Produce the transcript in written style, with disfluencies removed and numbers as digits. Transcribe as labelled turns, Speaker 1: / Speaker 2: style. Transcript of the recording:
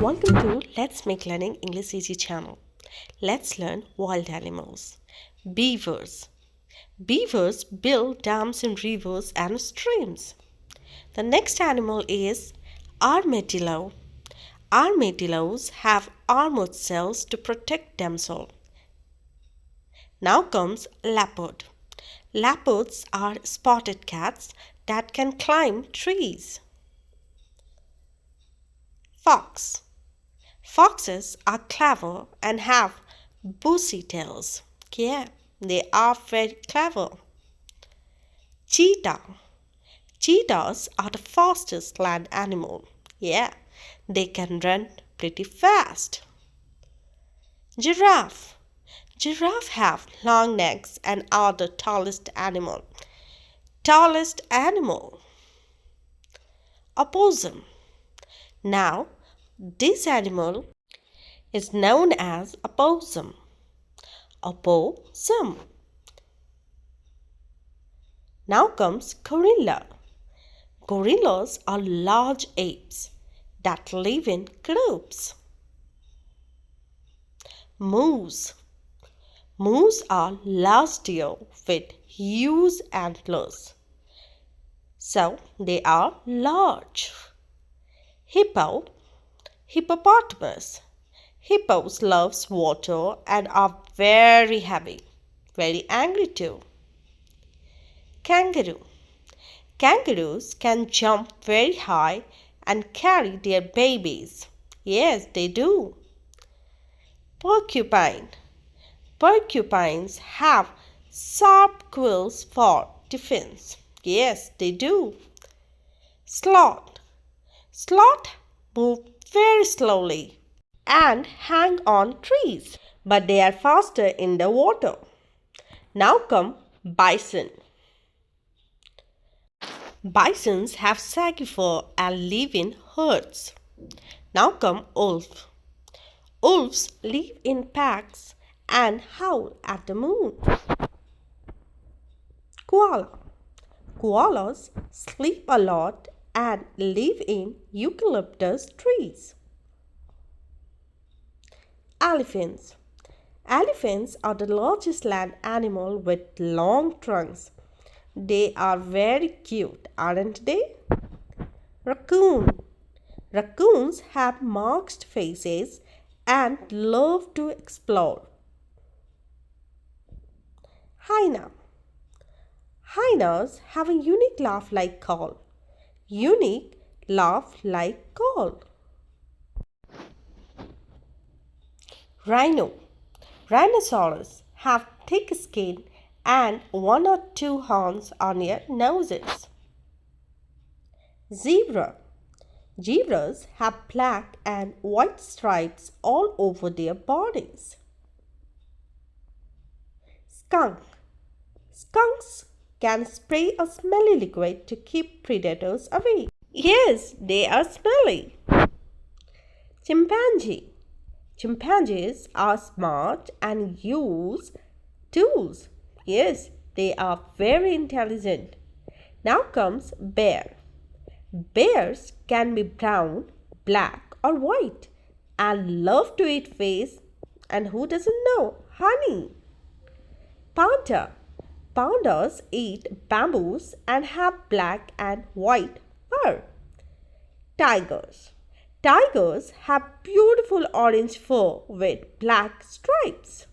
Speaker 1: Welcome to Let's Make Learning English Easy channel. Let's learn wild animals. Beavers. Beavers build dams in rivers and streams. The next animal is armadillo. Armadillos have armored cells to protect themselves. Now comes leopard. Leopards are spotted cats that can climb trees. Fox. Foxes are clever and have bushy tails. Yeah, they are very clever. Cheetah. Cheetahs are the fastest land animal. Yeah, they can run pretty fast. Giraffe. Giraffe have long necks and are the tallest animal. Tallest animal. Opossum. Now, this animal is known as a possum. Opossum. Now comes gorilla. Gorillas are large apes that live in groups. Moose. Moose are large deer with huge antlers, so they are large. Hippo. Hippopotamus. Hippos love water and are very heavy, very angry too. Kangaroo. Kangaroos can jump very high and carry their babies. Yes, they do. Porcupine. Porcupines have sharp quills for defense. Yes, they do. Sloth. Sloth move very slowly and hang on trees, but they are faster in the water. Now come bison. Bisons have saggy fur and live in herds. Now come wolf. Wolves live in packs and howl at the moon. Koala. Koalas sleep a lot and live in eucalyptus trees. Elephants. Elephants are the largest land animal with long trunks. They are very cute, aren't they? Raccoon. Raccoons have marked faces and love to explore. Hyena. Hyenas have a unique laugh like call. Unique laugh like call. Rhino. Rhinoceros have thick skin and one or two horns on their noses. Zebra. Zebras have black and white stripes all over their bodies. Skunk. Skunks can spray a smelly liquid to keep predators away. Yes, they are smelly. Chimpanzee. Chimpanzees are smart and use tools. Yes, they are very intelligent. Now comes bear. Bears can be brown, black or white and love to eat fish, and who doesn't know, honey. Panda. Pandas eat bamboos and have black and white fur. Tigers. Tigers have beautiful orange fur with black stripes.